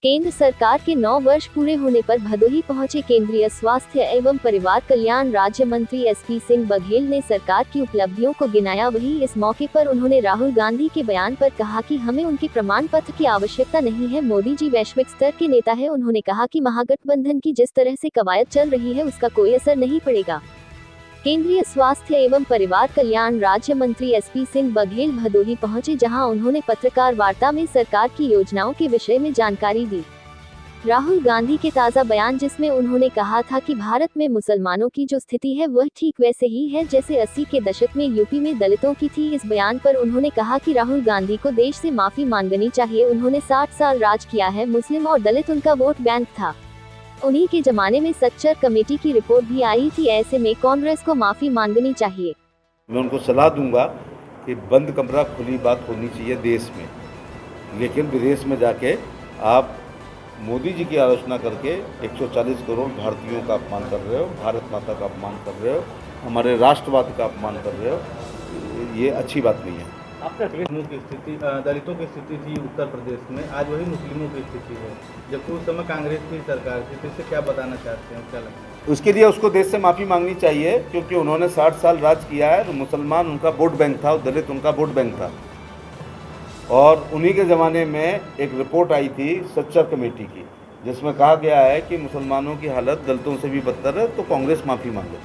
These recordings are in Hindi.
केंद्र सरकार के 9 वर्ष पूरे होने पर भदोही पहुंचे केंद्रीय स्वास्थ्य एवं परिवार कल्याण राज्य मंत्री एसपी सिंह बघेल ने सरकार की उपलब्धियों को गिनाया। वहीं इस मौके पर उन्होंने राहुल गांधी के बयान पर कहा कि हमें उनके प्रमाण पत्र की आवश्यकता नहीं है, मोदी जी वैश्विक स्तर के नेता है। उन्होंने कहा कि महागठबंधन की जिस तरह से कवायद चल रही है उसका कोई असर नहीं पड़ेगा। केंद्रीय स्वास्थ्य एवं परिवार कल्याण राज्य मंत्री एसपी सिंह बघेल भदोही पहुंचे, जहां उन्होंने पत्रकार वार्ता में सरकार की योजनाओं के विषय में जानकारी दी। राहुल गांधी के ताज़ा बयान, जिसमें उन्होंने कहा था कि भारत में मुसलमानों की जो स्थिति है वह ठीक वैसे ही है जैसे 80 के दशक में यूपी में दलितों की थी। इस बयान पर उन्होंने कहा कि राहुल गांधी को देश से माफी मांगनी चाहिए। उन्होंने 60 साल राज किया है, मुस्लिम और दलित उनका वोट बैंक था। उन्हीं के जमाने में सच्चर कमेटी की रिपोर्ट भी आई थी। ऐसे में कांग्रेस को माफी मांगनी चाहिए। मैं उनको सलाह दूंगा कि बंद कमरा खुली बात होनी चाहिए देश में, लेकिन विदेश में जाके आप मोदी जी की आलोचना करके 140 करोड़ भारतीयों का अपमान कर रहे हो, भारत माता का अपमान कर रहे हो, हमारे राष्ट्रवाद का अपमान कर रहे हो। ये अच्छी बात नहीं है। आपका मुस्लिमों की स्थिति, दलितों की स्थिति थी उत्तर प्रदेश में, आज वही मुस्लिमों की स्थिति है, जबकि उस समय कांग्रेस की सरकार थी। तो इससे क्या बताना चाहते हैं, क्या लगता है? उसके लिए उसको देश से माफ़ी मांगनी चाहिए, क्योंकि उन्होंने 60 साल राज किया है। तो मुसलमान उनका वोट बैंक था और दलित उनका वोट बैंक था। और उन्हीं के ज़माने में एक रिपोर्ट आई थी सच्चर कमेटी की, जिसमें कहा गया है कि मुसलमानों की हालत दलितों से भी बदतर है, तो कांग्रेस माफ़ी मांगे।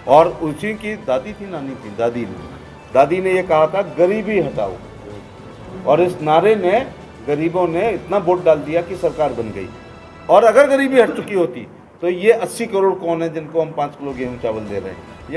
और उसी की दादी थी, नानी थी, दादी ने ये कहा था गरीबी हटाओ, और इस नारे ने गरीबों ने इतना वोट डाल दिया कि सरकार बन गई। और अगर गरीबी हट चुकी होती तो ये 80 करोड़ कौन है जिनको हम 5 किलो गेहूं चावल दे रहे हैं।